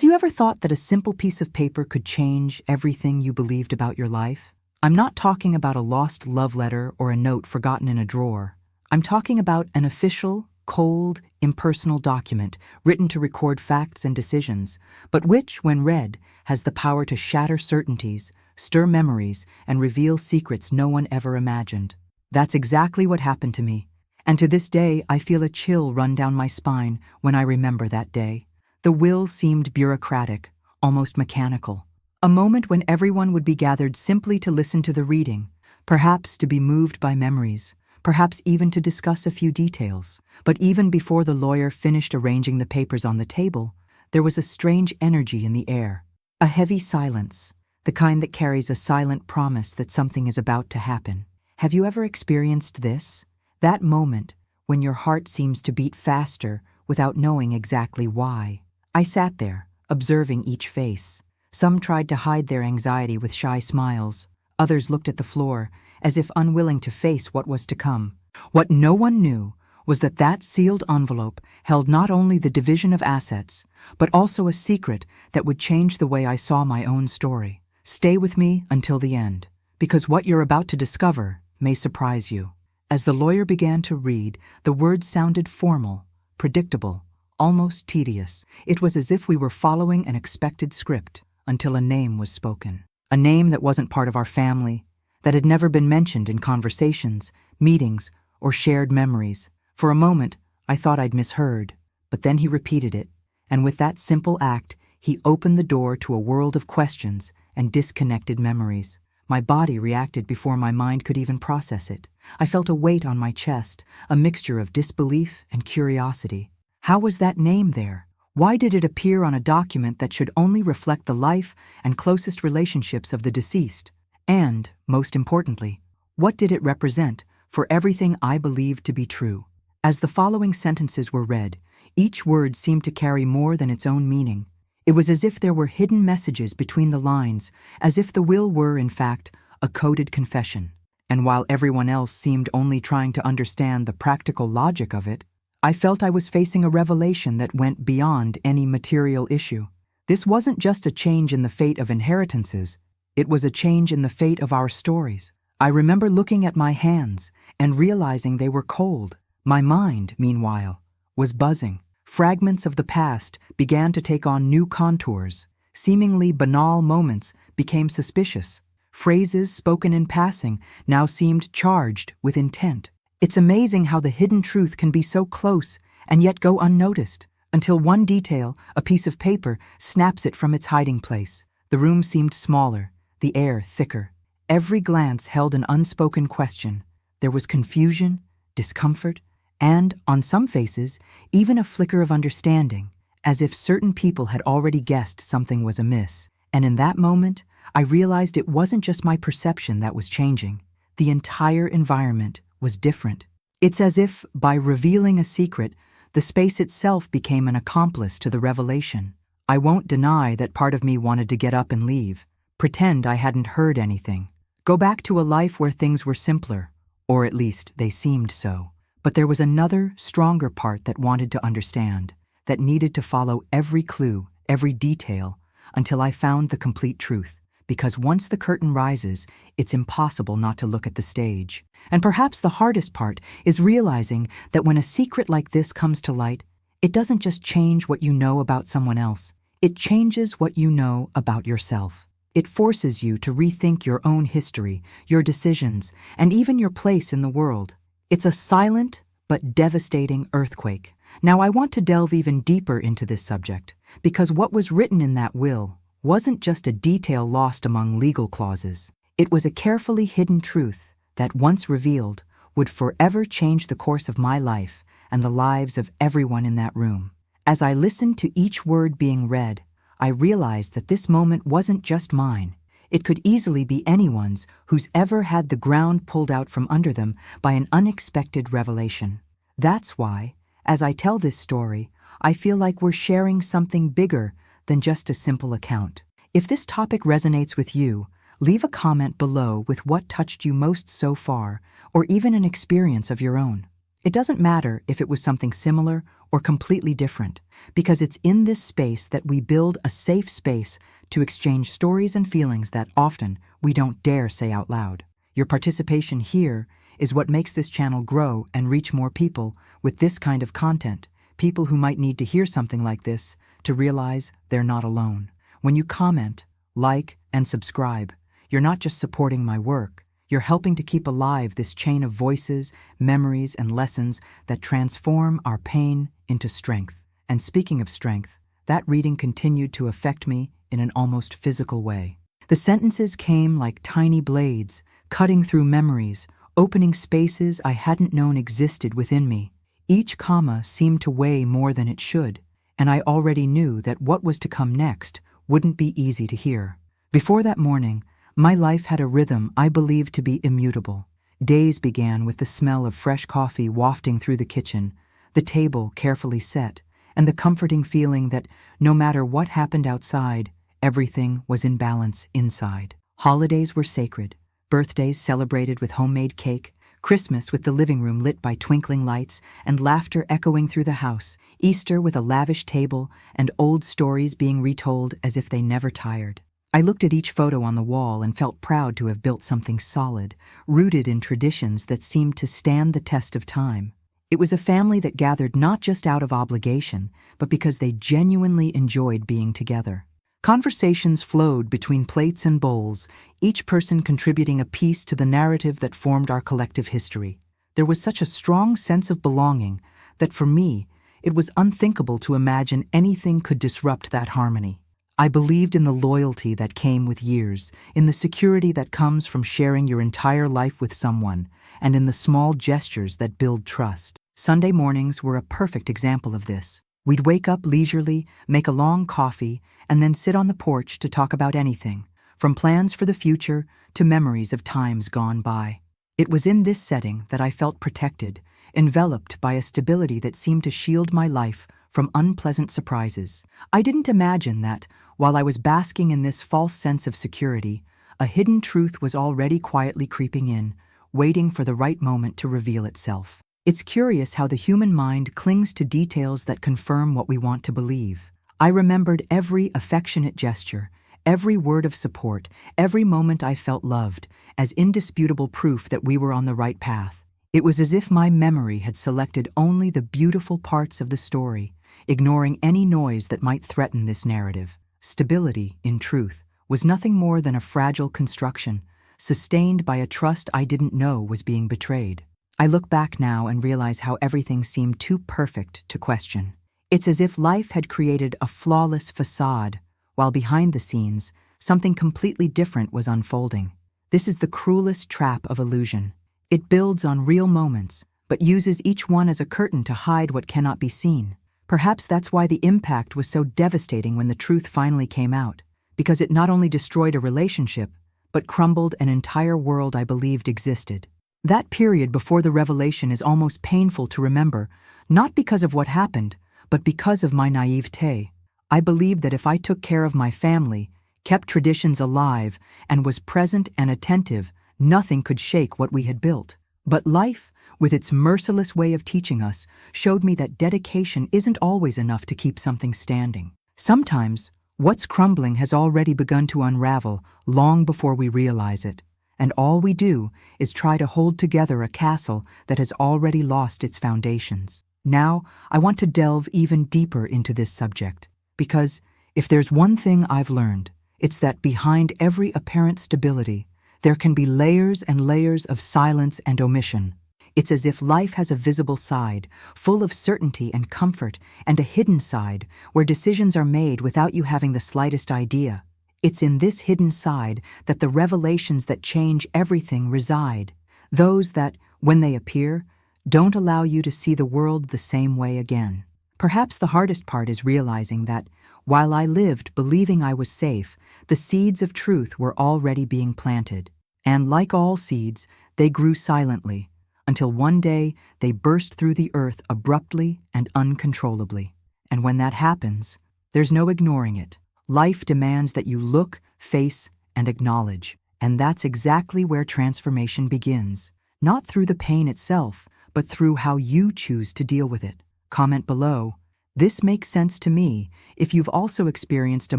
you ever thought that a simple piece of paper could change everything you believed about your life? I'm not talking about a lost love letter or a note forgotten in a drawer. I'm talking about an official, cold, impersonal document written to record facts and decisions, but which, when read, has the power to shatter certainties, stir memories, and reveal secrets no one ever imagined. That's exactly what happened to me. And to this day, I feel a chill run down my spine when I remember that day. The will seemed bureaucratic, almost mechanical. A moment when everyone would be gathered simply to listen to the reading, perhaps to be moved by memories, perhaps even to discuss a few details. But even before the lawyer finished arranging the papers on the table, there was a strange energy in the air, a heavy silence, the kind that carries a silent promise that something is about to happen. Have you ever experienced this? That moment when your heart seems to beat faster without knowing exactly why. I sat there, observing each face. Some tried to hide their anxiety with shy smiles. Others looked at the floor, as if unwilling to face what was to come. What no one knew was that that sealed envelope held not only the division of assets, but also a secret that would change the way I saw my own story. Stay with me until the end, because what you're about to discover may surprise you. As the lawyer began to read, the words sounded formal, predictable, almost tedious. It was as if we were following an expected script until a name was spoken. A name that wasn't part of our family, that had never been mentioned in conversations, meetings, or shared memories. For a moment, I thought I'd misheard, but then he repeated it, and with that simple act, he opened the door to a world of questions and disconnected memories. My body reacted before my mind could even process it. I felt a weight on my chest, a mixture of disbelief and curiosity. How was that name there? Why did it appear on a document that should only reflect the life and closest relationships of the deceased? And, most importantly, what did it represent for everything I believed to be true? As the following sentences were read, each word seemed to carry more than its own meaning. It was as if there were hidden messages between the lines, as if the will were, in fact, a coded confession. And while everyone else seemed only trying to understand the practical logic of it, I felt I was facing a revelation that went beyond any material issue. This wasn't just a change in the fate of inheritances, it was a change in the fate of our stories. I remember looking at my hands and realizing they were cold. My mind, meanwhile, was buzzing. Fragments of the past began to take on new contours. Seemingly banal moments became suspicious. Phrases spoken in passing now seemed charged with intent. It's amazing how the hidden truth can be so close and yet go unnoticed, until one detail, a piece of paper, snaps it from its hiding place. The room seemed smaller, the air thicker. Every glance held an unspoken question. There was confusion, discomfort, and, on some faces, even a flicker of understanding, as if certain people had already guessed something was amiss. And in that moment, I realized it wasn't just my perception that was changing. The entire environment was different. It's as if, by revealing a secret, the space itself became an accomplice to the revelation. I won't deny that part of me wanted to get up and leave, pretend I hadn't heard anything, go back to a life where things were simpler, or at least they seemed so. But there was another, stronger part that wanted to understand, that needed to follow every clue, every detail, until I found the complete truth. Because once the curtain rises, it's impossible not to look at the stage. And perhaps the hardest part is realizing that when a secret like this comes to light, it doesn't just change what you know about someone else. It changes what you know about yourself. It forces you to rethink your own history, your decisions, and even your place in the world. It's a silent but devastating earthquake. Now I want to delve even deeper into this subject, because what was written in that will wasn't just a detail lost among legal clauses. It was a carefully hidden truth that, once revealed, would forever change the course of my life and the lives of everyone in that room. As I listened to each word being read, I realized that this moment wasn't just mine. It could easily be anyone's who's ever had the ground pulled out from under them by an unexpected revelation. That's why, as I tell this story, I feel like we're sharing something bigger than just a simple account. If this topic resonates with you, leave a comment below with what touched you most so far, or even an experience of your own. It doesn't matter if it was something similar or completely different, because it's in this space that we build a safe space to exchange stories and feelings that often we don't dare say out loud. Your participation here is what makes this channel grow and reach more people with this kind of content, people who might need to hear something like this to realize they're not alone. When you comment, like, and subscribe, you're not just supporting my work, you're helping to keep alive this chain of voices, memories, and lessons that transform our pain into strength. And speaking of strength, that reading continued to affect me in an almost physical way. The sentences came like tiny blades, cutting through memories, opening spaces I hadn't known existed within me. Each comma seemed to weigh more than it should, and I already knew that what was to come next wouldn't be easy to hear. Before that morning, my life had a rhythm I believed to be immutable. Days began with the smell of fresh coffee wafting through the kitchen, the table carefully set, and the comforting feeling that no matter what happened outside, everything was in balance inside. Holidays were sacred, birthdays celebrated with homemade cake, Christmas with the living room lit by twinkling lights and laughter echoing through the house, Easter with a lavish table and old stories being retold as if they never tired. I looked at each photo on the wall and felt proud to have built something solid, rooted in traditions that seemed to stand the test of time. It was a family that gathered not just out of obligation, but because they genuinely enjoyed being together. Conversations flowed between plates and bowls, each person contributing a piece to the narrative that formed our collective history. There was such a strong sense of belonging that for me, it was unthinkable to imagine anything could disrupt that harmony. I believed in the loyalty that came with years, in the security that comes from sharing your entire life with someone, and in the small gestures that build trust. Sunday mornings were a perfect example of this. We'd wake up leisurely, make a long coffee, and then sit on the porch to talk about anything, from plans for the future to memories of times gone by. It was in this setting that I felt protected, enveloped by a stability that seemed to shield my life from unpleasant surprises. I didn't imagine that, while I was basking in this false sense of security, a hidden truth was already quietly creeping in, waiting for the right moment to reveal itself. It's curious how the human mind clings to details that confirm what we want to believe. I remembered every affectionate gesture, every word of support, every moment I felt loved, as indisputable proof that we were on the right path. It was as if my memory had selected only the beautiful parts of the story, ignoring any noise that might threaten this narrative. Stability, in truth, was nothing more than a fragile construction, sustained by a trust I didn't know was being betrayed. I look back now and realize how everything seemed too perfect to question. It's as if life had created a flawless facade, while behind the scenes, something completely different was unfolding. This is the cruelest trap of illusion. It builds on real moments, but uses each one as a curtain to hide what cannot be seen. Perhaps that's why the impact was so devastating when the truth finally came out, because it not only destroyed a relationship, but crumbled an entire world I believed existed. That period before the revelation is almost painful to remember, not because of what happened, but because of my naivete. I believed that if I took care of my family, kept traditions alive, and was present and attentive, nothing could shake what we had built. But life, with its merciless way of teaching us, showed me that dedication isn't always enough to keep something standing. Sometimes, what's crumbling has already begun to unravel long before we realize it, and all we do is try to hold together a castle that has already lost its foundations. Now, I want to delve even deeper into this subject, because if there's one thing I've learned, it's that behind every apparent stability, there can be layers and layers of silence and omission. It's as if life has a visible side, full of certainty and comfort, and a hidden side, where decisions are made without you having the slightest idea. It's in this hidden side that the revelations that change everything reside, those that, when they appear, don't allow you to see the world the same way again. Perhaps the hardest part is realizing that, while I lived believing I was safe, the seeds of truth were already being planted. And like all seeds, they grew silently, until one day they burst through the earth abruptly and uncontrollably. And when that happens, there's no ignoring it. Life demands that you look, face, and acknowledge. And that's exactly where transformation begins. Not through the pain itself, but through how you choose to deal with it. Comment below. This makes sense to me if you've also experienced a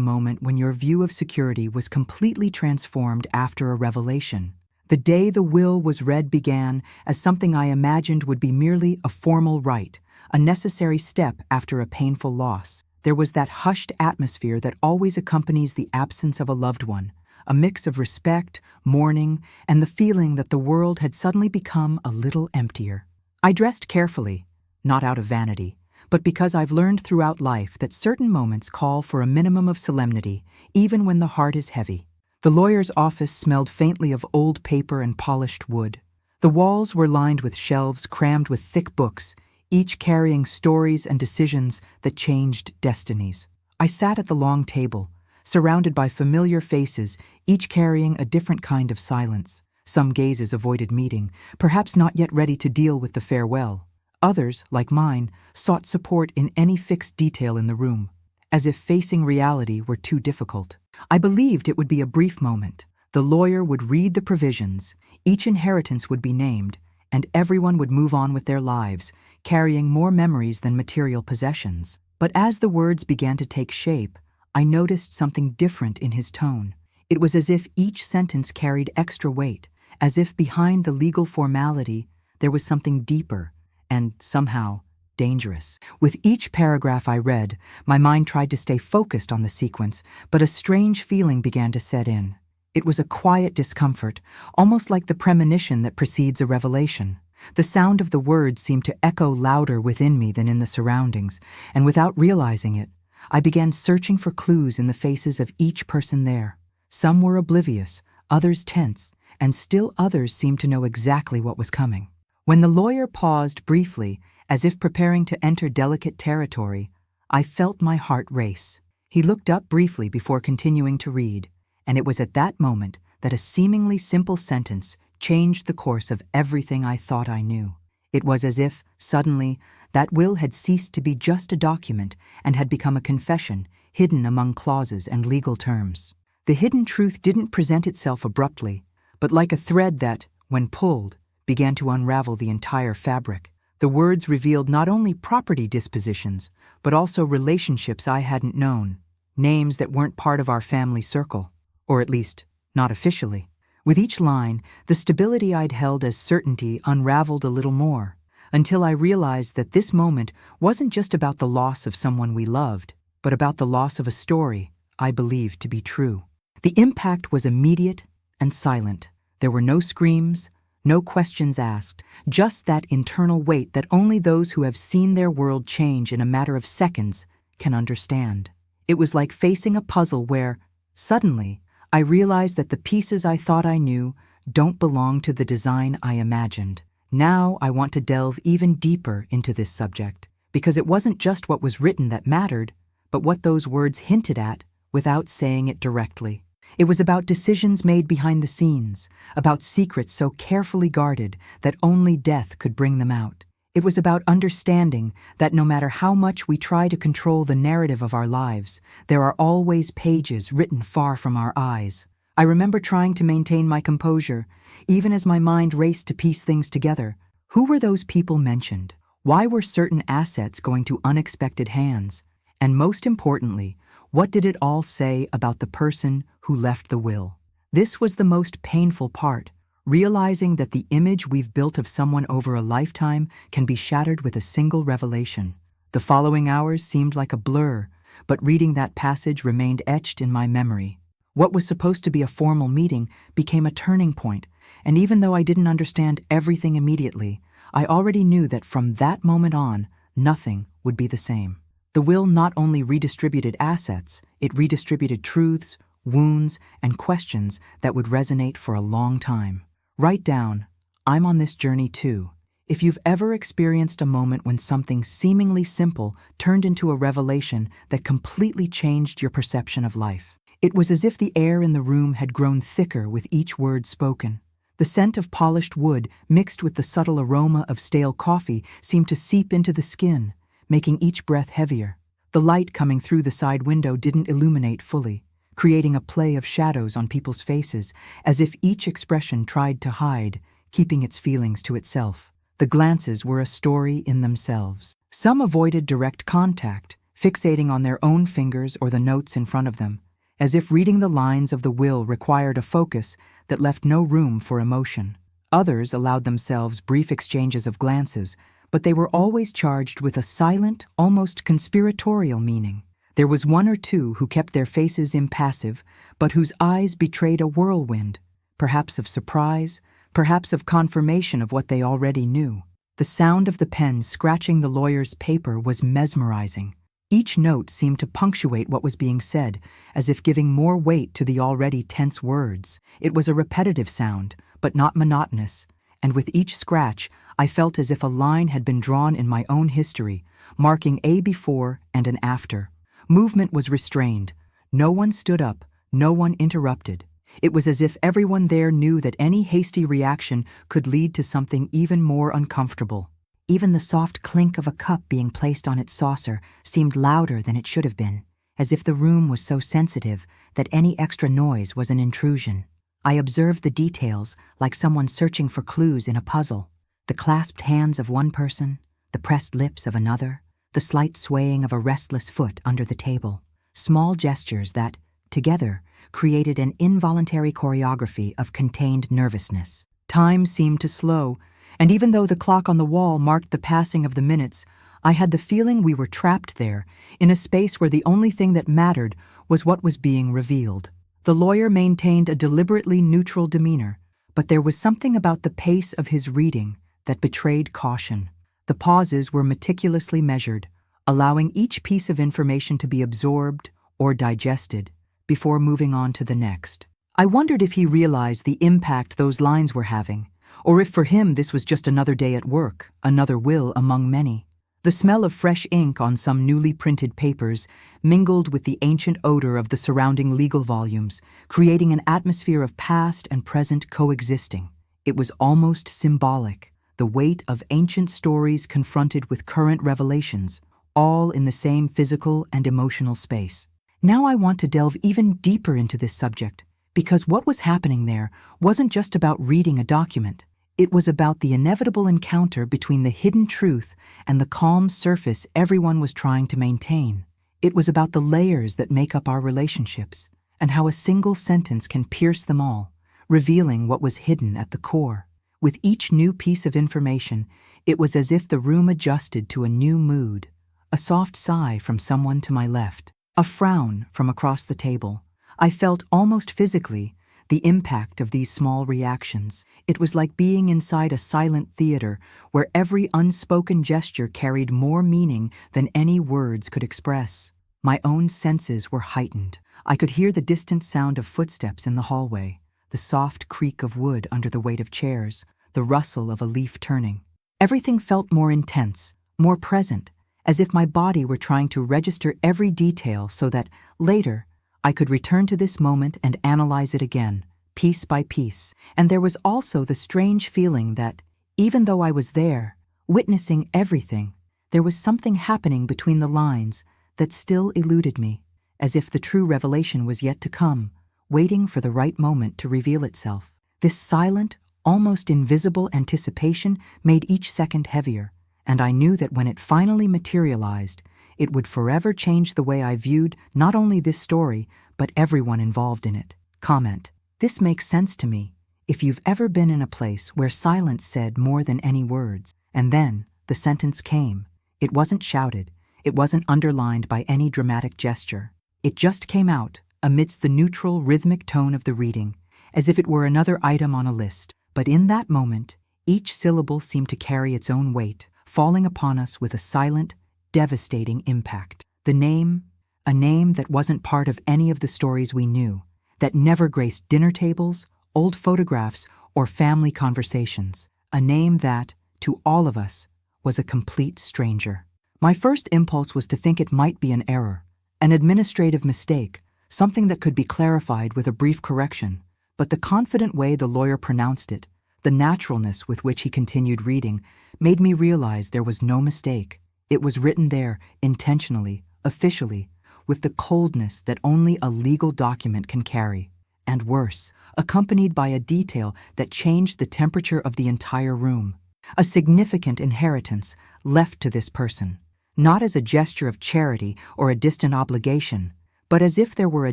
moment when your view of security was completely transformed after a revelation. The day the will was read began as something I imagined would be merely a formal rite, a necessary step after a painful loss. There was that hushed atmosphere that always accompanies the absence of a loved one, a mix of respect, mourning, and the feeling that the world had suddenly become a little emptier. I dressed carefully, not out of vanity, but because I've learned throughout life that certain moments call for a minimum of solemnity, even when the heart is heavy. The lawyer's office smelled faintly of old paper and polished wood. The walls were lined with shelves crammed with thick books, each carrying stories and decisions that changed destinies. I sat at the long table, surrounded by familiar faces, each carrying a different kind of silence. Some gazes avoided meeting, perhaps not yet ready to deal with the farewell. Others, like mine, sought support in any fixed detail in the room, as if facing reality were too difficult. I believed it would be a brief moment. The lawyer would read the provisions, each inheritance would be named, and everyone would move on with their lives, carrying more memories than material possessions. But as the words began to take shape, I noticed something different in his tone. It was as if each sentence carried extra weight, as if behind the legal formality there was something deeper and, somehow, dangerous. With each paragraph I read, my mind tried to stay focused on the sequence, but a strange feeling began to set in. It was a quiet discomfort, almost like the premonition that precedes a revelation. The sound of the words seemed to echo louder within me than in the surroundings, and without realizing it, I began searching for clues in the faces of each person there. Some were oblivious, others tense, and still others seemed to know exactly what was coming. When the lawyer paused briefly, as if preparing to enter delicate territory, I felt my heart race. He looked up briefly before continuing to read, and it was at that moment that a seemingly simple sentence changed the course of everything I thought I knew. It was as if, suddenly, that will had ceased to be just a document and had become a confession, hidden among clauses and legal terms. The hidden truth didn't present itself abruptly, but like a thread that, when pulled, began to unravel the entire fabric. The words revealed not only property dispositions, but also relationships I hadn't known, names that weren't part of our family circle, or at least, not officially. With each line, the stability I'd held as certainty unraveled a little more, until I realized that this moment wasn't just about the loss of someone we loved, but about the loss of a story I believed to be true. The impact was immediate and silent. There were no screams, no questions asked, just that internal weight that only those who have seen their world change in a matter of seconds can understand. It was like facing a puzzle where, suddenly, I realized that the pieces I thought I knew don't belong to the design I imagined. Now I want to delve even deeper into this subject, because it wasn't just what was written that mattered, but what those words hinted at without saying it directly. It was about decisions made behind the scenes, about secrets so carefully guarded that only death could bring them out. It was about understanding that no matter how much we try to control the narrative of our lives, there are always pages written far from our eyes. I remember trying to maintain my composure, even as my mind raced to piece things together. Who were those people mentioned? Why were certain assets going to unexpected hands? And most importantly, what did it all say about the person who left the will? This was the most painful part, realizing that the image we've built of someone over a lifetime can be shattered with a single revelation. The following hours seemed like a blur, but reading that passage remained etched in my memory. What was supposed to be a formal meeting became a turning point, and even though I didn't understand everything immediately, I already knew that from that moment on, nothing would be the same. The will not only redistributed assets, it redistributed truths, wounds, and questions that would resonate for a long time. Write down, I'm on this journey too. If you've ever experienced a moment when something seemingly simple turned into a revelation that completely changed your perception of life. It was as if the air in the room had grown thicker with each word spoken. The scent of polished wood mixed with the subtle aroma of stale coffee seemed to seep into the skin, making each breath heavier. The light coming through the side window didn't illuminate fully, creating a play of shadows on people's faces, as if each expression tried to hide, keeping its feelings to itself. The glances were a story in themselves. Some avoided direct contact, fixating on their own fingers or the notes in front of them, as if reading the lines of the will required a focus that left no room for emotion. Others allowed themselves brief exchanges of glances, but they were always charged with a silent, almost conspiratorial meaning. There was one or two who kept their faces impassive, but whose eyes betrayed a whirlwind, perhaps of surprise, perhaps of confirmation of what they already knew. The sound of the pen scratching the lawyer's paper was mesmerizing. Each note seemed to punctuate what was being said, as if giving more weight to the already tense words. It was a repetitive sound, but not monotonous, and with each scratch, I felt as if a line had been drawn in my own history, marking a before and an after. Movement was restrained. No one stood up, no one interrupted. It was as if everyone there knew that any hasty reaction could lead to something even more uncomfortable. Even the soft clink of a cup being placed on its saucer seemed louder than it should have been, as if the room was so sensitive that any extra noise was an intrusion. I observed the details like someone searching for clues in a puzzle. The clasped hands of one person, the pressed lips of another, the slight swaying of a restless foot under the table. Small gestures that, together, created an involuntary choreography of contained nervousness. Time seemed to slow, and even though the clock on the wall marked the passing of the minutes, I had the feeling we were trapped there, in a space where the only thing that mattered was what was being revealed. The lawyer maintained a deliberately neutral demeanor, but there was something about the pace of his reading that betrayed caution. The pauses were meticulously measured, allowing each piece of information to be absorbed or digested before moving on to the next. I wondered if he realized the impact those lines were having, or if for him this was just another day at work, another will among many. The smell of fresh ink on some newly printed papers mingled with the ancient odor of the surrounding legal volumes, creating an atmosphere of past and present coexisting. It was almost symbolic, the weight of ancient stories confronted with current revelations, all in the same physical and emotional space. Now I want to delve even deeper into this subject, because what was happening there wasn't just about reading a document. It was about the inevitable encounter between the hidden truth and the calm surface everyone was trying to maintain. It was about the layers that make up our relationships, and how a single sentence can pierce them all, revealing what was hidden at the core. With each new piece of information, it was as if the room adjusted to a new mood. A soft sigh from someone to my left, a frown from across the table. I felt almost physically the impact of these small reactions. It was like being inside a silent theater where every unspoken gesture carried more meaning than any words could express. My own senses were heightened. I could hear the distant sound of footsteps in the hallway, the soft creak of wood under the weight of chairs, the rustle of a leaf turning. Everything felt more intense, more present, as if my body were trying to register every detail so that, later, I could return to this moment and analyze it again, piece by piece. And there was also the strange feeling that, even though I was there, witnessing everything, there was something happening between the lines that still eluded me, as if the true revelation was yet to come, waiting for the right moment to reveal itself. This silent, almost invisible anticipation made each second heavier, and I knew that when it finally materialized, it would forever change the way I viewed not only this story, but everyone involved in it. Comment: this makes sense to me. If you've ever been in a place where silence said more than any words, and then the sentence came. It wasn't shouted. It wasn't underlined by any dramatic gesture. It just came out amidst the neutral, rhythmic tone of the reading, as if it were another item on a list. But in that moment, each syllable seemed to carry its own weight, falling upon us with a silent, devastating impact. A name that wasn't part of any of the stories we knew, that never graced dinner tables, old photographs, or family conversations. A name that, to all of us, was a complete stranger. My first impulse was to think it might be an error, an administrative mistake, something that could be clarified with a brief correction. But the confident way the lawyer pronounced it, the naturalness with which he continued reading, made me realize there was no mistake. It was written there, intentionally, officially, with the coldness that only a legal document can carry. And worse, accompanied by a detail that changed the temperature of the entire room. A significant inheritance left to this person, not as a gesture of charity or a distant obligation, but as if there were a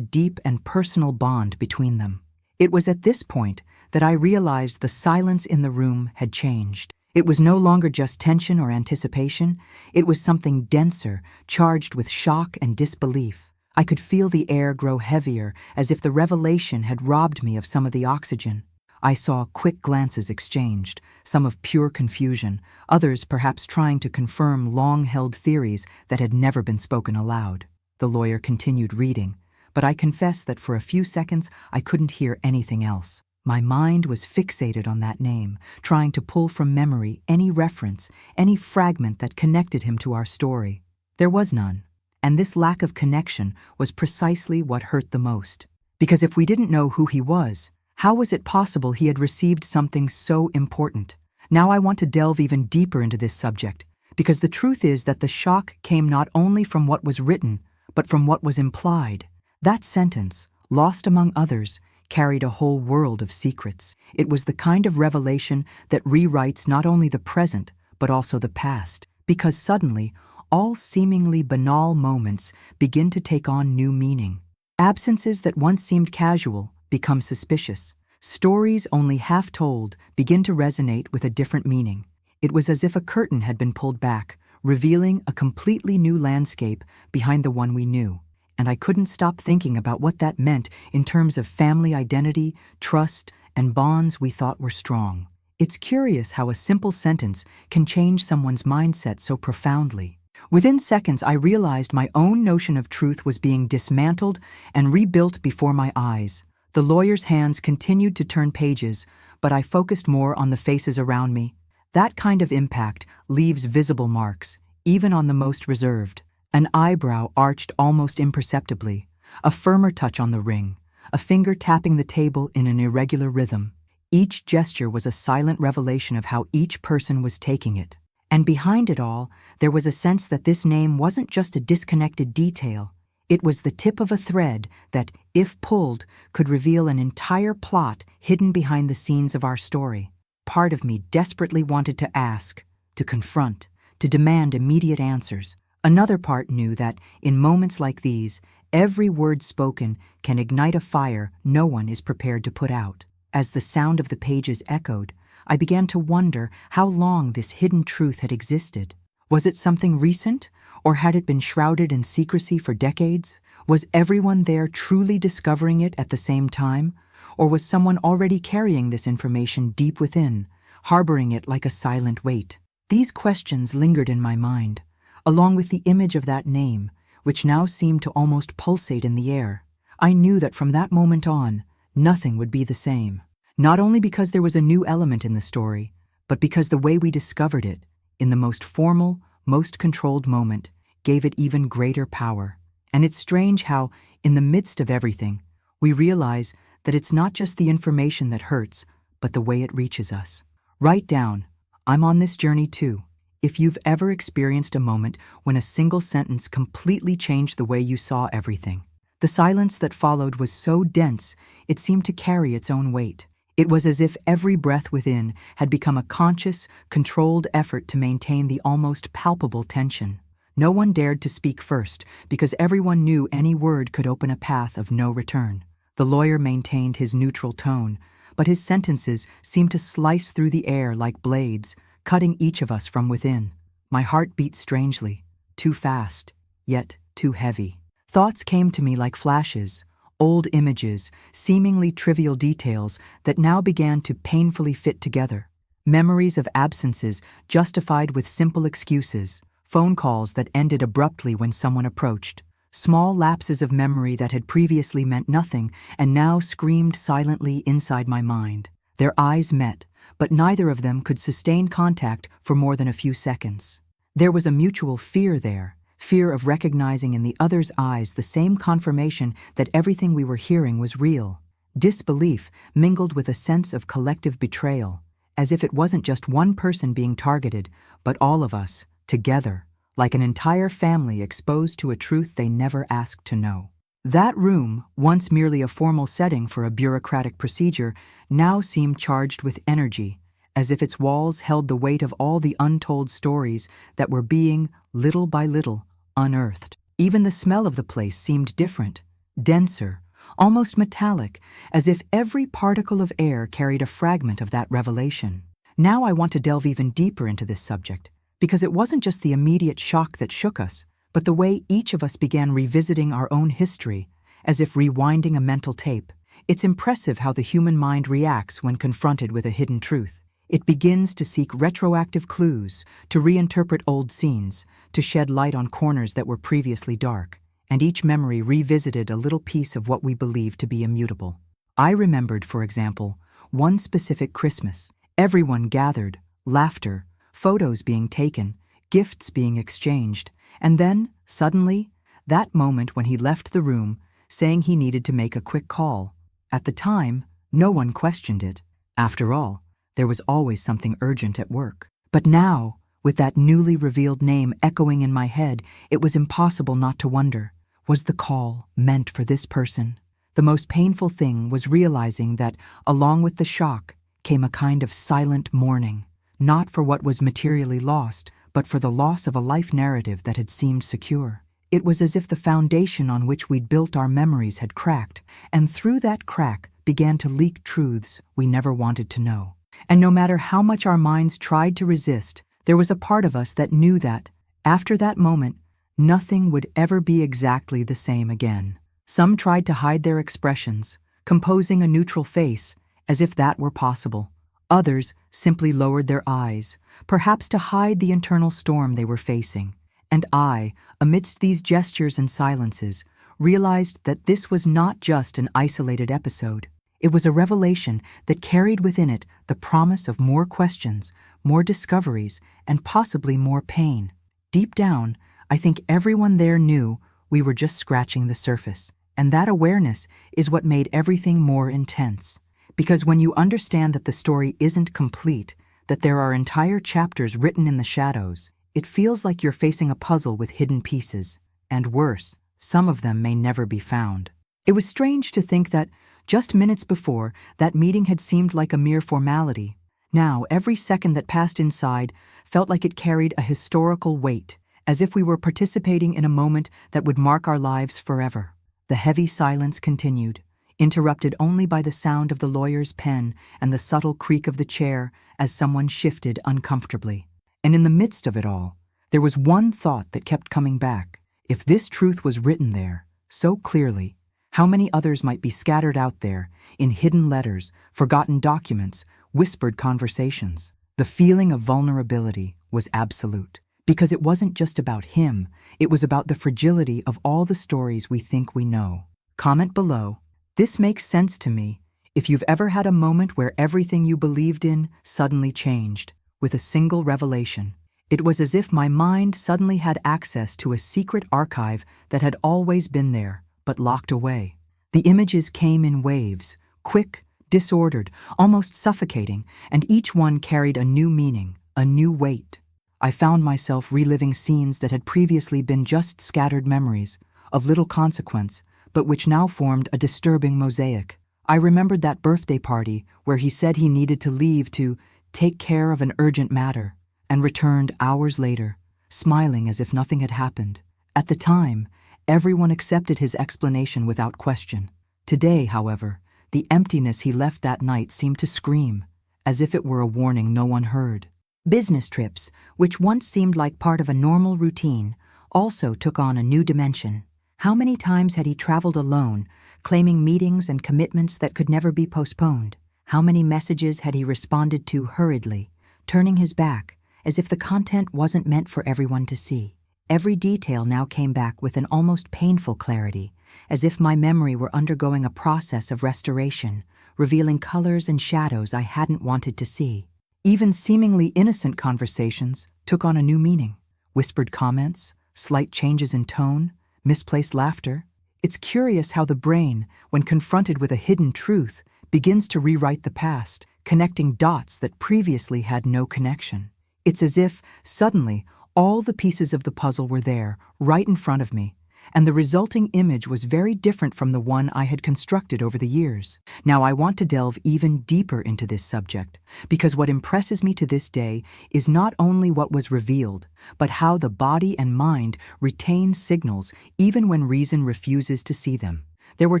deep and personal bond between them. It was at this point that I realized the silence in the room had changed. It was no longer just tension or anticipation. It was something denser, charged with shock and disbelief. I could feel the air grow heavier, as if the revelation had robbed me of some of the oxygen. I saw quick glances exchanged, some of pure confusion, others perhaps trying to confirm long-held theories that had never been spoken aloud. The lawyer continued reading, but I confess that for a few seconds I couldn't hear anything else. My mind was fixated on that name, trying to pull from memory any reference, any fragment that connected him to our story. There was none, and this lack of connection was precisely what hurt the most. Because if we didn't know who he was, how was it possible he had received something so important? Now I want to delve even deeper into this subject, because the truth is that the shock came not only from what was written, but from what was implied. That sentence, lost among others, carried a whole world of secrets. It was the kind of revelation that rewrites not only the present, but also the past, because suddenly, all seemingly banal moments begin to take on new meaning. Absences that once seemed casual become suspicious. Stories only half told begin to resonate with a different meaning. It was as if a curtain had been pulled back, revealing a completely new landscape behind the one we knew. And I couldn't stop thinking about what that meant in terms of family identity, trust, and bonds we thought were strong. It's curious how a simple sentence can change someone's mindset so profoundly. Within seconds, I realized my own notion of truth was being dismantled and rebuilt before my eyes. The lawyer's hands continued to turn pages, but I focused more on the faces around me. That kind of impact leaves visible marks, even on the most reserved. An eyebrow arched almost imperceptibly, a firmer touch on the ring, a finger tapping the table in an irregular rhythm. Each gesture was a silent revelation of how each person was taking it. And behind it all, there was a sense that this name wasn't just a disconnected detail. It was the tip of a thread that, if pulled, could reveal an entire plot hidden behind the scenes of our story. Part of me desperately wanted to ask, to confront, to demand immediate answers. Another part knew that, in moments like these, every word spoken can ignite a fire no one is prepared to put out. As the sound of the pages echoed, I began to wonder how long this hidden truth had existed. Was it something recent, or had it been shrouded in secrecy for decades? Was everyone there truly discovering it at the same time, or was someone already carrying this information deep within, harboring it like a silent weight? These questions lingered in my mind, along with the image of that name, which now seemed to almost pulsate in the air. I knew that from that moment on, nothing would be the same. Not only because there was a new element in the story, but because the way we discovered it, in the most formal, most controlled moment, gave it even greater power. And it's strange how, in the midst of everything, we realize that it's not just the information that hurts, but the way it reaches us. Write down, "I'm on this journey too," if you've ever experienced a moment when a single sentence completely changed the way you saw everything. The silence that followed was so dense, it seemed to carry its own weight. It was as if every breath within had become a conscious, controlled effort to maintain the almost palpable tension. No one dared to speak first, because everyone knew any word could open a path of no return. The lawyer maintained his neutral tone, but his sentences seemed to slice through the air like blades, cutting each of us from within. My heart beat strangely, too fast, yet too heavy. Thoughts came to me like flashes, old images, seemingly trivial details that now began to painfully fit together. Memories of absences justified with simple excuses, phone calls that ended abruptly when someone approached, small lapses of memory that had previously meant nothing and now screamed silently inside my mind. Their eyes met, but neither of them could sustain contact for more than a few seconds. There was a mutual fear there, fear of recognizing in the other's eyes the same confirmation that everything we were hearing was real. Disbelief mingled with a sense of collective betrayal, as if it wasn't just one person being targeted, but all of us, together, like an entire family exposed to a truth they never asked to know. That room, once merely a formal setting for a bureaucratic procedure, now seemed charged with energy, as if its walls held the weight of all the untold stories that were being, little by little, unearthed. Even the smell of the place seemed different, denser, almost metallic, as if every particle of air carried a fragment of that revelation. Now I want to delve even deeper into this subject, because it wasn't just the immediate shock that shook us, but the way each of us began revisiting our own history, as if rewinding a mental tape. It's impressive how the human mind reacts when confronted with a hidden truth. It begins to seek retroactive clues, to reinterpret old scenes, to shed light on corners that were previously dark, and each memory revisited a little piece of what we believed to be immutable. I remembered, for example, one specific Christmas. Everyone gathered, laughter, photos being taken, gifts being exchanged, and then, suddenly, that moment when he left the room, saying he needed to make a quick call. At the time, no one questioned it. After all, there was always something urgent at work. But now, with that newly revealed name echoing in my head, it was impossible not to wonder, was the call meant for this person? The most painful thing was realizing that, along with the shock, came a kind of silent mourning, not for what was materially lost, but for the loss of a life narrative that had seemed secure. It was as if the foundation on which we'd built our memories had cracked, and through that crack began to leak truths we never wanted to know. And no matter how much our minds tried to resist, there was a part of us that knew that, after that moment, nothing would ever be exactly the same again. Some tried to hide their expressions, composing a neutral face, as if that were possible. Others simply lowered their eyes, perhaps to hide the internal storm they were facing. And I, amidst these gestures and silences, realized that this was not just an isolated episode. It was a revelation that carried within it the promise of more questions, more discoveries, and possibly more pain. Deep down, I think everyone there knew we were just scratching the surface. And that awareness is what made everything more intense. Because when you understand that the story isn't complete, that there are entire chapters written in the shadows, it feels like you're facing a puzzle with hidden pieces. And worse, some of them may never be found. It was strange to think that, just minutes before, that meeting had seemed like a mere formality. Now, every second that passed inside felt like it carried a historical weight, as if we were participating in a moment that would mark our lives forever. The heavy silence continued, interrupted only by the sound of the lawyer's pen and the subtle creak of the chair as someone shifted uncomfortably. And in the midst of it all, there was one thought that kept coming back. If this truth was written there, so clearly, how many others might be scattered out there, in hidden letters, forgotten documents, whispered conversations? The feeling of vulnerability was absolute, because it wasn't just about him, it was about the fragility of all the stories we think we know. Comment below. This makes sense to me if you've ever had a moment where everything you believed in suddenly changed, with a single revelation. It was as if my mind suddenly had access to a secret archive that had always been there, but locked away. The images came in waves, quick, disordered, almost suffocating, and each one carried a new meaning, a new weight. I found myself reliving scenes that had previously been just scattered memories, of little consequence, but which now formed a disturbing mosaic. I remembered that birthday party where he said he needed to leave to take care of an urgent matter, and returned hours later, smiling as if nothing had happened. At the time, everyone accepted his explanation without question. Today, however, the emptiness he left that night seemed to scream, as if it were a warning no one heard. Business trips, which once seemed like part of a normal routine, also took on a new dimension. How many times had he traveled alone, claiming meetings and commitments that could never be postponed? How many messages had he responded to hurriedly, turning his back, as if the content wasn't meant for everyone to see? Every detail now came back with an almost painful clarity, as if my memory were undergoing a process of restoration, revealing colors and shadows I hadn't wanted to see. Even seemingly innocent conversations took on a new meaning. Whispered comments, slight changes in tone, misplaced laughter. It's curious how the brain, when confronted with a hidden truth, begins to rewrite the past, connecting dots that previously had no connection. It's as if, suddenly, all the pieces of the puzzle were there, right in front of me, and the resulting image was very different from the one I had constructed over the years. Now I want to delve even deeper into this subject, because what impresses me to this day is not only what was revealed, but how the body and mind retain signals even when reason refuses to see them. There were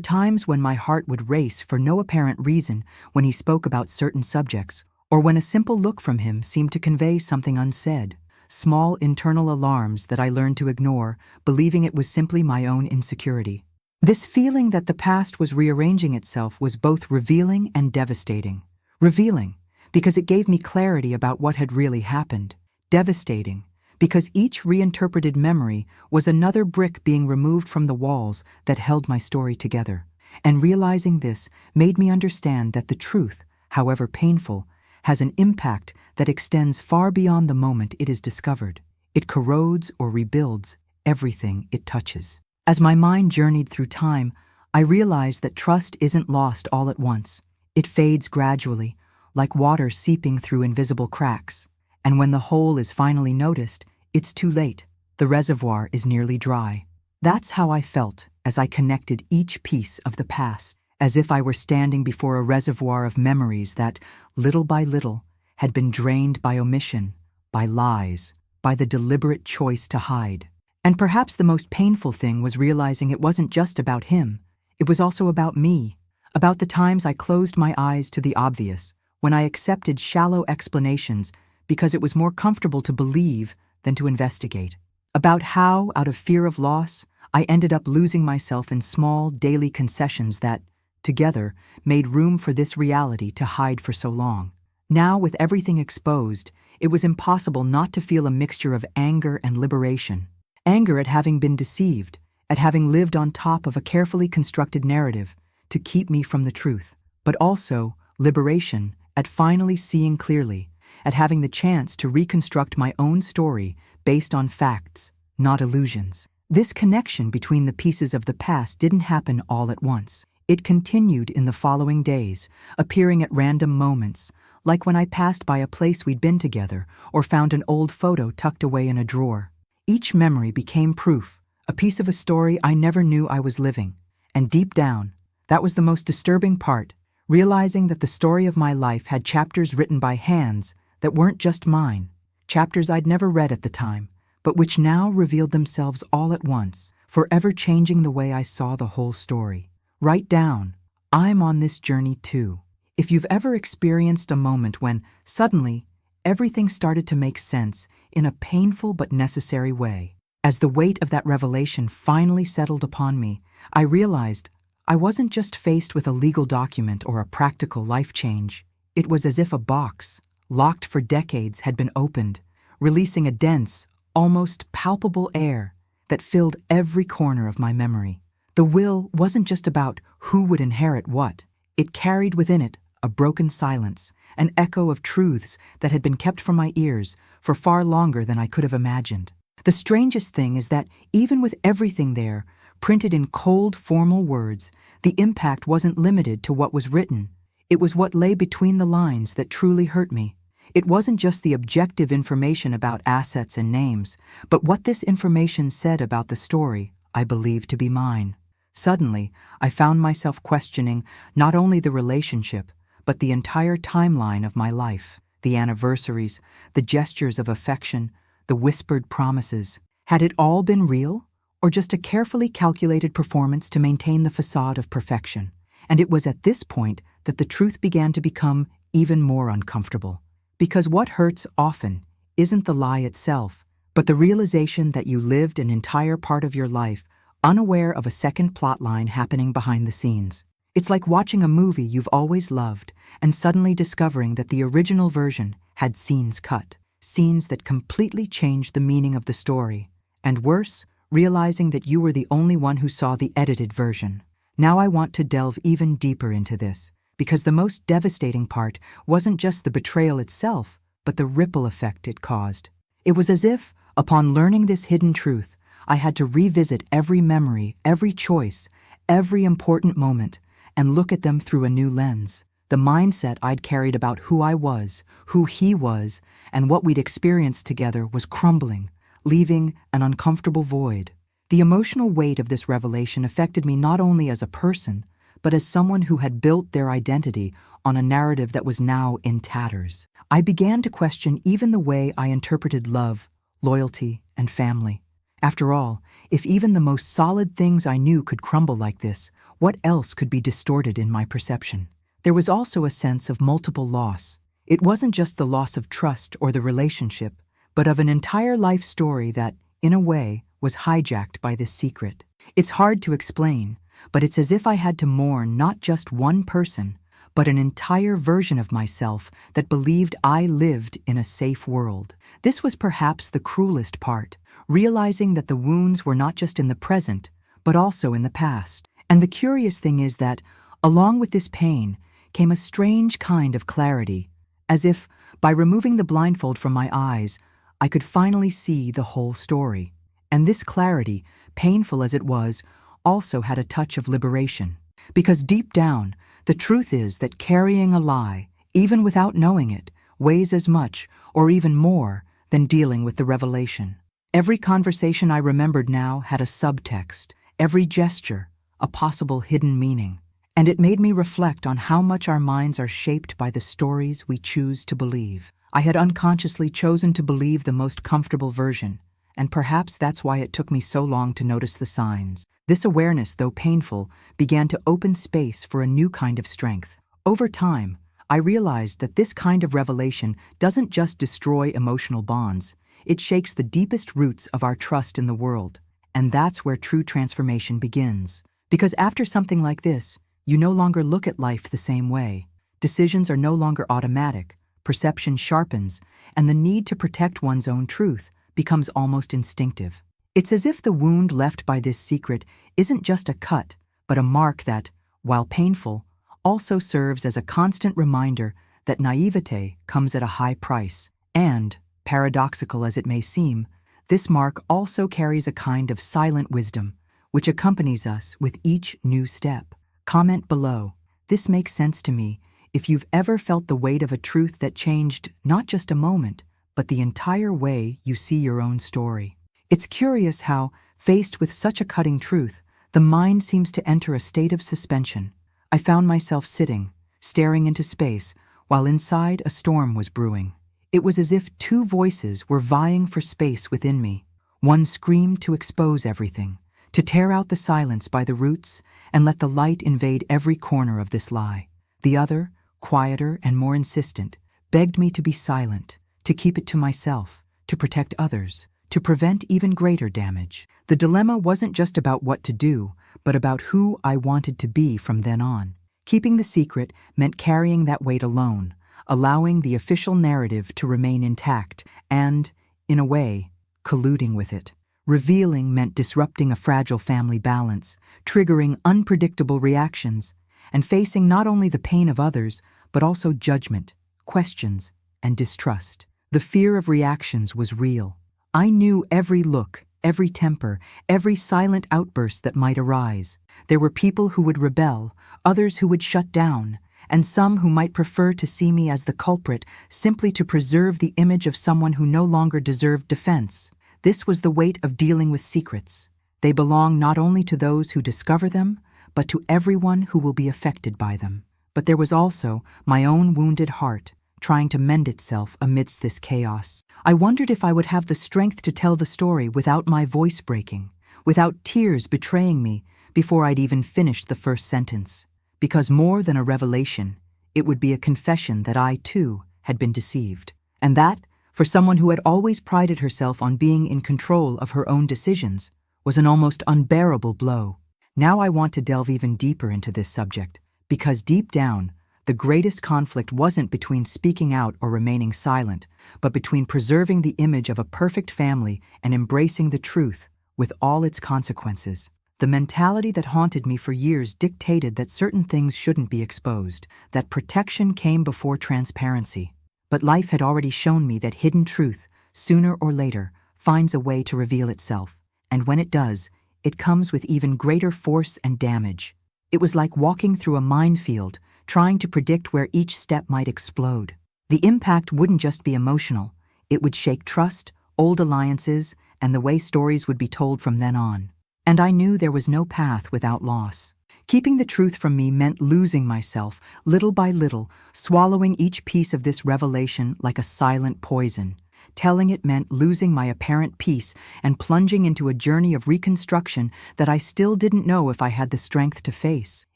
times when my heart would race for no apparent reason when he spoke about certain subjects, or when a simple look from him seemed to convey something unsaid. Small internal alarms that I learned to ignore, believing it was simply my own insecurity. This feeling that the past was rearranging itself was both revealing and devastating. Revealing, because it gave me clarity about what had really happened. Devastating, because each reinterpreted memory was another brick being removed from the walls that held my story together. And realizing this made me understand that the truth, however painful, has an impact that extends far beyond the moment it is discovered. It corrodes or rebuilds everything it touches. As my mind journeyed through time, I realized that trust isn't lost all at once. It fades gradually, like water seeping through invisible cracks. And when the hole is finally noticed, it's too late. The reservoir is nearly dry. That's how I felt as I connected each piece of the past, as if I were standing before a reservoir of memories that, little by little, had been drained by omission, by lies, by the deliberate choice to hide. And perhaps the most painful thing was realizing it wasn't just about him. It was also about me, about the times I closed my eyes to the obvious, when I accepted shallow explanations because it was more comfortable to believe than to investigate. About how, out of fear of loss, I ended up losing myself in small daily concessions that, together, made room for this reality to hide for so long. Now, with everything exposed, it was impossible not to feel a mixture of anger and liberation. Anger at having been deceived, at having lived on top of a carefully constructed narrative to keep me from the truth, but also liberation at finally seeing clearly, at having the chance to reconstruct my own story based on facts, not illusions. This connection between the pieces of the past didn't happen all at once. It continued in the following days, appearing at random moments, like when I passed by a place we'd been together or found an old photo tucked away in a drawer. Each memory became proof, a piece of a story I never knew I was living. And deep down, that was the most disturbing part, realizing that the story of my life had chapters written by hands that weren't just mine, chapters I'd never read at the time, but which now revealed themselves all at once, forever changing the way I saw the whole story. Write down, I'm on this journey too. If you've ever experienced a moment when, suddenly, everything started to make sense in a painful but necessary way. As the weight of that revelation finally settled upon me, I realized I wasn't just faced with a legal document or a practical life change. It was as if a box, locked for decades, had been opened, releasing a dense, almost palpable air that filled every corner of my memory. The will wasn't just about who would inherit what. It carried within it a broken silence, an echo of truths that had been kept from my ears for far longer than I could have imagined. The strangest thing is that even with everything there, printed in cold, formal words, the impact wasn't limited to what was written. It was what lay between the lines that truly hurt me. It wasn't just the objective information about assets and names, but what this information said about the story I believed to be mine. Suddenly, I found myself questioning not only the relationship, but the entire timeline of my life, the anniversaries, the gestures of affection, the whispered promises. Had it all been real, or just a carefully calculated performance to maintain the facade of perfection? And it was at this point that the truth began to become even more uncomfortable. Because what hurts often isn't the lie itself, but the realization that you lived an entire part of your life unaware of a second plotline happening behind the scenes. It's like watching a movie you've always loved and suddenly discovering that the original version had scenes cut, scenes that completely changed the meaning of the story. And worse, realizing that you were the only one who saw the edited version. Now I want to delve even deeper into this, because the most devastating part wasn't just the betrayal itself, but the ripple effect it caused. It was as if, upon learning this hidden truth, I had to revisit every memory, every choice, every important moment, and look at them through a new lens. The mindset I'd carried about who I was, who he was, and what we'd experienced together was crumbling, leaving an uncomfortable void. The emotional weight of this revelation affected me not only as a person, but as someone who had built their identity on a narrative that was now in tatters. I began to question even the way I interpreted love, loyalty, and family. After all, if even the most solid things I knew could crumble like this, what else could be distorted in my perception? There was also a sense of multiple loss. It wasn't just the loss of trust or the relationship, but of an entire life story that, in a way, was hijacked by this secret. It's hard to explain, but it's as if I had to mourn not just one person, but an entire version of myself that believed I lived in a safe world. This was perhaps the cruelest part, realizing that the wounds were not just in the present, but also in the past. And the curious thing is that, along with this pain, came a strange kind of clarity, as if, by removing the blindfold from my eyes, I could finally see the whole story. And this clarity, painful as it was, also had a touch of liberation. Because deep down, the truth is that carrying a lie, even without knowing it, weighs as much, or even more, than dealing with the revelation. Every conversation I remembered now had a subtext, every gesture, a possible hidden meaning. And it made me reflect on how much our minds are shaped by the stories we choose to believe. I had unconsciously chosen to believe the most comfortable version, and perhaps that's why it took me so long to notice the signs. This awareness, though painful, began to open space for a new kind of strength. Over time, I realized that this kind of revelation doesn't just destroy emotional bonds, it shakes the deepest roots of our trust in the world. And that's where true transformation begins. Because after something like this, you no longer look at life the same way. Decisions are no longer automatic, perception sharpens, and the need to protect one's own truth becomes almost instinctive. It's as if the wound left by this secret isn't just a cut, but a mark that, while painful, also serves as a constant reminder that naivete comes at a high price. And, paradoxical as it may seem, this mark also carries a kind of silent wisdom, which accompanies us with each new step. Comment below. This makes sense to me if you've ever felt the weight of a truth that changed not just a moment, but the entire way you see your own story. It's curious how, faced with such a cutting truth, the mind seems to enter a state of suspension. I found myself sitting, staring into space, while inside a storm was brewing. It was as if two voices were vying for space within me. One screamed to expose everything, to tear out the silence by the roots and let the light invade every corner of this lie. The other, quieter and more insistent, begged me to be silent, to keep it to myself, to protect others, to prevent even greater damage. The dilemma wasn't just about what to do, but about who I wanted to be from then on. Keeping the secret meant carrying that weight alone, allowing the official narrative to remain intact and, in a way, colluding with it. Revealing meant disrupting a fragile family balance, triggering unpredictable reactions, and facing not only the pain of others, but also judgment, questions, and distrust. The fear of reactions was real. I knew every look, every temper, every silent outburst that might arise. There were people who would rebel, others who would shut down, and some who might prefer to see me as the culprit simply to preserve the image of someone who no longer deserved defense. This was the weight of dealing with secrets. They belong not only to those who discover them, but to everyone who will be affected by them. But there was also my own wounded heart, trying to mend itself amidst this chaos. I wondered if I would have the strength to tell the story without my voice breaking, without tears betraying me before I'd even finished the first sentence. Because more than a revelation, it would be a confession that I, too, had been deceived. And that, for someone who had always prided herself on being in control of her own decisions, was an almost unbearable blow. Now I want to delve even deeper into this subject, because deep down, the greatest conflict wasn't between speaking out or remaining silent, but between preserving the image of a perfect family and embracing the truth with all its consequences. The mentality that haunted me for years dictated that certain things shouldn't be exposed, that protection came before transparency. But life had already shown me that hidden truth, sooner or later, finds a way to reveal itself. And when it does, it comes with even greater force and damage. It was like walking through a minefield, trying to predict where each step might explode. The impact wouldn't just be emotional. It would shake trust, old alliances, and the way stories would be told from then on. and I knew there was no path without loss. Keeping the truth from me meant losing myself, little by little, swallowing each piece of this revelation like a silent poison. Telling it meant losing my apparent peace and plunging into a journey of reconstruction that I still didn't know if I had the strength to face.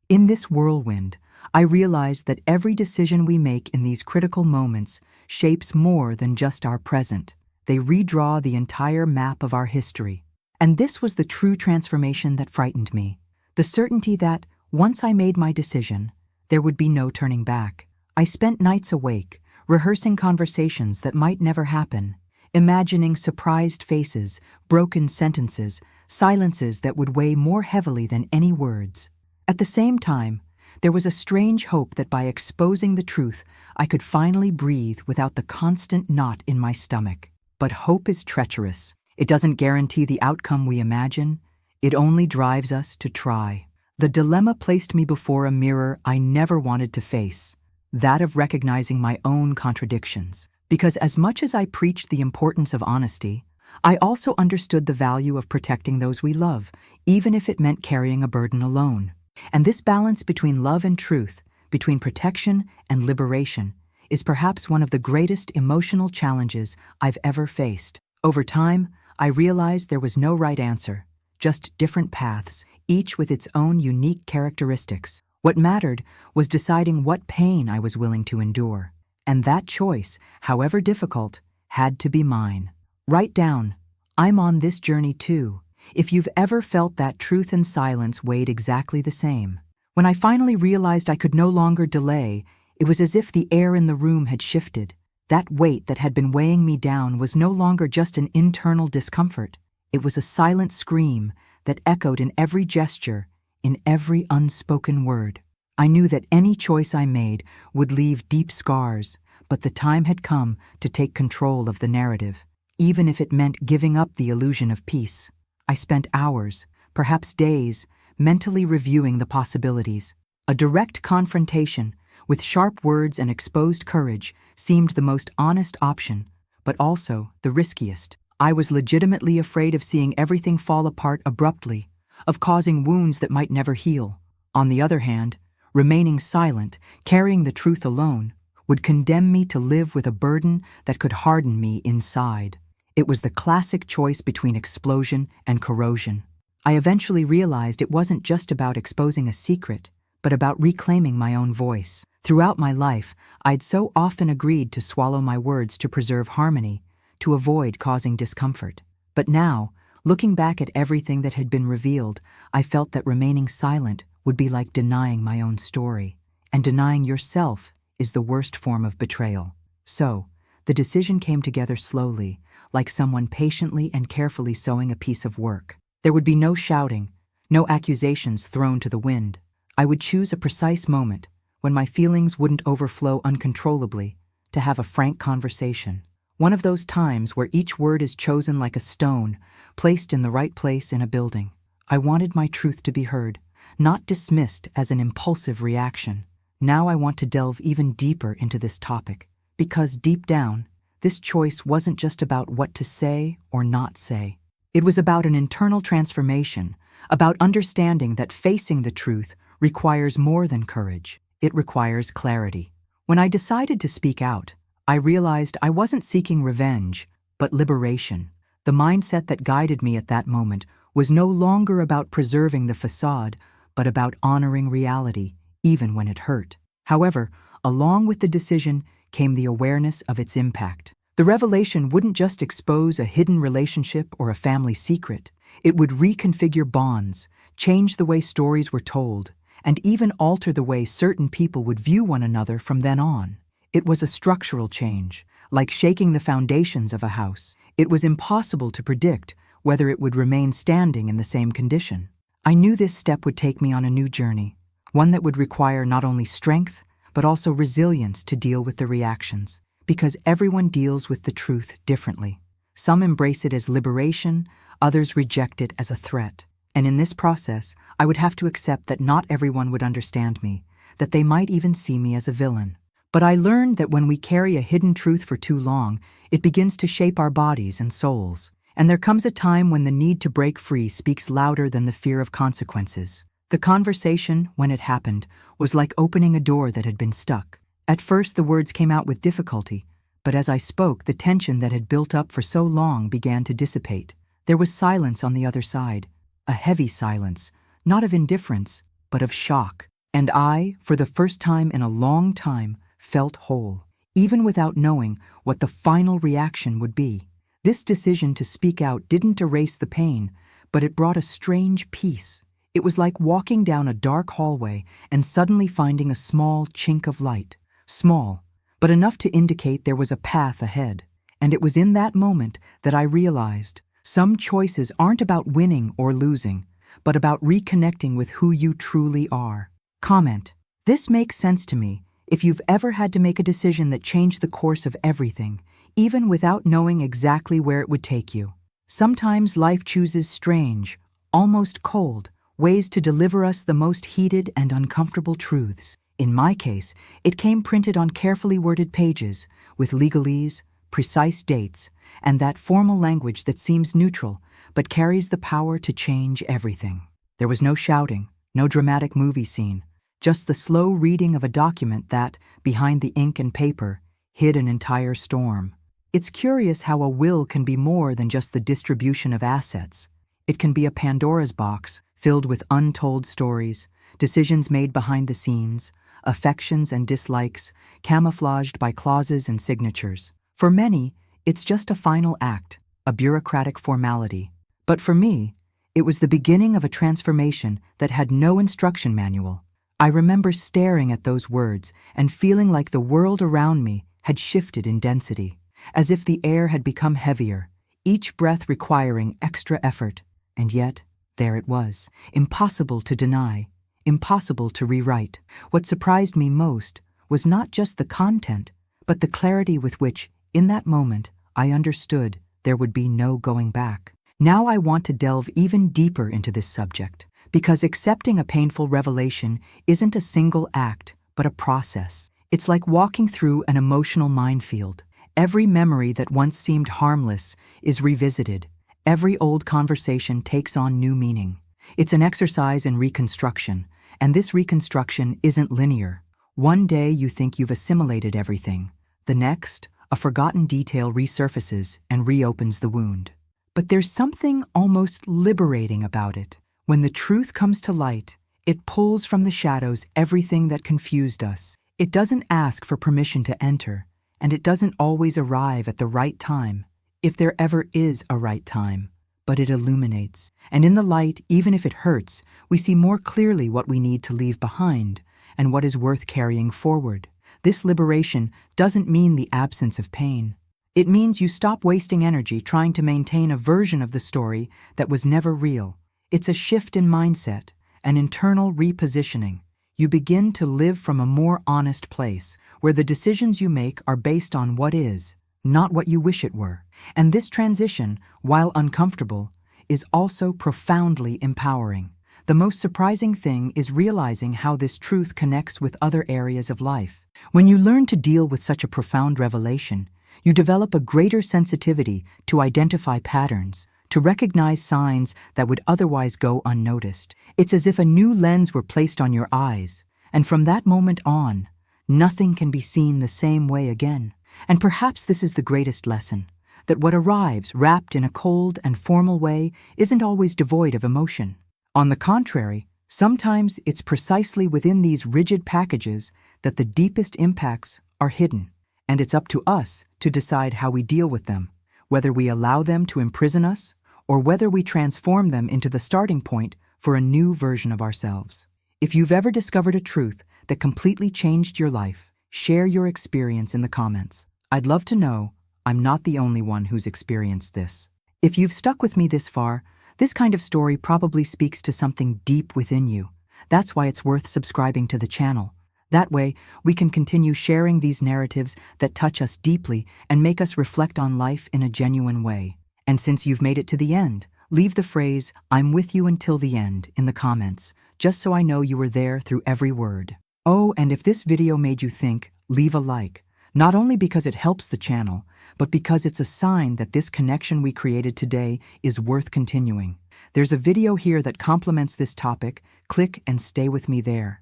In this whirlwind, I realized that every decision we make in these critical moments shapes more than just our present. They redraw the entire map of our history. And this was the true transformation that frightened me. The certainty that, once I made my decision, there would be no turning back. I spent nights awake, rehearsing conversations that might never happen, imagining surprised faces, broken sentences, silences that would weigh more heavily than any words. At the same time, there was a strange hope that by exposing the truth, I could finally breathe without the constant knot in my stomach. But hope is treacherous. It doesn't guarantee the outcome we imagine. It only drives us to try. The dilemma placed me before a mirror I never wanted to face, that of recognizing my own contradictions. Because as much as I preached the importance of honesty, I also understood the value of protecting those we love, even if it meant carrying a burden alone. And this balance between love and truth, between protection and liberation, is perhaps one of the greatest emotional challenges I've ever faced. Over time, I realized there was no right answer, just different paths, each with its own unique characteristics. What mattered was deciding what pain I was willing to endure. And that choice, however difficult, had to be mine. Write down, "I'm on this journey too," if you've ever felt that truth and silence weighed exactly the same. When I finally realized I could no longer delay, it was as if the air in the room had shifted. That weight that had been weighing me down was no longer just an internal discomfort. It was a silent scream that echoed in every gesture, in every unspoken word. I knew that any choice I made would leave deep scars, but the time had come to take control of the narrative, even if it meant giving up the illusion of peace. I spent hours, perhaps days, mentally reviewing the possibilities. A direct confrontation, with sharp words and exposed courage, seemed the most honest option, but also the riskiest. I was legitimately afraid of seeing everything fall apart abruptly, of causing wounds that might never heal. On the other hand, remaining silent, carrying the truth alone, would condemn me to live with a burden that could harden me inside. It was the classic choice between explosion and corrosion. I eventually realized it wasn't just about exposing a secret, but about reclaiming my own voice. Throughout my life, I'd so often agreed to swallow my words to preserve harmony, to avoid causing discomfort. But now, looking back at everything that had been revealed, I felt that remaining silent would be like denying my own story. And denying yourself is the worst form of betrayal. So, the decision came together slowly, like someone patiently and carefully sewing a piece of work. There would be no shouting, no accusations thrown to the wind. I would choose a precise moment, when my feelings wouldn't overflow uncontrollably, to have a frank conversation. One of those times where each word is chosen like a stone, placed in the right place in a building. I wanted my truth to be heard, not dismissed as an impulsive reaction. Now I want to delve even deeper into this topic, because deep down, this choice wasn't just about what to say or not say. It was about an internal transformation, about understanding that facing the truth requires more than courage. It requires clarity. When I decided to speak out, I realized I wasn't seeking revenge, but liberation. The mindset that guided me at that moment was no longer about preserving the facade, but about honoring reality, even when it hurt. However, along with the decision came the awareness of its impact. The revelation wouldn't just expose a hidden relationship or a family secret. It would reconfigure bonds, change the way stories were told, and even alter the way certain people would view one another from then on. It was a structural change, like shaking the foundations of a house. It was impossible to predict whether it would remain standing in the same condition. I knew this step would take me on a new journey, one that would require not only strength, but also resilience to deal with the reactions, because everyone deals with the truth differently. Some embrace it as liberation, others reject it as a threat. And in this process, I would have to accept that not everyone would understand me, that they might even see me as a villain. But I learned that when we carry a hidden truth for too long, it begins to shape our bodies and souls. And there comes a time when the need to break free speaks louder than the fear of consequences. The conversation, when it happened, was like opening a door that had been stuck. At first, the words came out with difficulty, but as I spoke, the tension that had built up for so long began to dissipate. There was silence on the other side, a heavy silence, not of indifference, but of shock. And I, for the first time in a long time, felt whole, even without knowing what the final reaction would be. This decision to speak out didn't erase the pain, but it brought a strange peace. It was like walking down a dark hallway and suddenly finding a small chink of light. Small, but enough to indicate there was a path ahead. And it was in that moment that I realized some choices aren't about winning or losing, but about reconnecting with who you truly are. Comment. This makes sense to me if you've ever had to make a decision that changed the course of everything, even without knowing exactly where it would take you. Sometimes life chooses strange, almost cold, ways to deliver us the most heated and uncomfortable truths. In my case, it came printed on carefully worded pages, with legalese, precise dates, and that formal language that seems neutral, but carries the power to change everything. There was no shouting, no dramatic movie scene, just the slow reading of a document that, behind the ink and paper, hid an entire storm. It's curious how a will can be more than just the distribution of assets. It can be a Pandora's box filled with untold stories, decisions made behind the scenes, affections and dislikes, camouflaged by clauses and signatures. For many, it's just a final act, a bureaucratic formality. But for me, it was the beginning of a transformation that had no instruction manual. I remember staring at those words and feeling like the world around me had shifted in density, as if the air had become heavier, each breath requiring extra effort. And yet, there it was, impossible to deny, impossible to rewrite. What surprised me most was not just the content, but the clarity with which, in that moment, I understood there would be no going back. Now I want to delve even deeper into this subject, because accepting a painful revelation isn't a single act, but a process. It's like walking through an emotional minefield. Every memory that once seemed harmless is revisited. Every old conversation takes on new meaning. It's an exercise in reconstruction, and this reconstruction isn't linear. One day you think you've assimilated everything. The next, a forgotten detail resurfaces and reopens the wound. But there's something almost liberating about it. When the truth comes to light, it pulls from the shadows everything that confused us. It doesn't ask for permission to enter, and it doesn't always arrive at the right time, if there ever is a right time, but it illuminates. And in the light, even if it hurts, we see more clearly what we need to leave behind and what is worth carrying forward. This liberation doesn't mean the absence of pain. It means you stop wasting energy trying to maintain a version of the story that was never real. It's a shift in mindset, an internal repositioning. You begin to live from a more honest place, where the decisions you make are based on what is, not what you wish it were. And this transition, while uncomfortable, is also profoundly empowering. The most surprising thing is realizing how this truth connects with other areas of life. When you learn to deal with such a profound revelation, you develop a greater sensitivity to identify patterns, to recognize signs that would otherwise go unnoticed. It's as if a new lens were placed on your eyes, and from that moment on, nothing can be seen the same way again. And perhaps this is the greatest lesson, that what arrives wrapped in a cold and formal way isn't always devoid of emotion. On the contrary, sometimes it's precisely within these rigid packages that the deepest impacts are hidden, and it's up to us to decide how we deal with them, whether we allow them to imprison us or whether we transform them into the starting point for a new version of ourselves. If you've ever discovered a truth that completely changed your life, share your experience in the comments. I'd love to know I'm not the only one who's experienced this. If you've stuck with me this far, this kind of story probably speaks to something deep within you. That's why it's worth subscribing to the channel. That way, we can continue sharing these narratives that touch us deeply and make us reflect on life in a genuine way. And since you've made it to the end, leave the phrase, "I'm with you until the end," in the comments, just so I know you were there through every word. Oh, and if this video made you think, leave a like. not only because it helps the channel, but because it's a sign that this connection we created today is worth continuing. There's a video here that complements this topic. Click and stay with me there.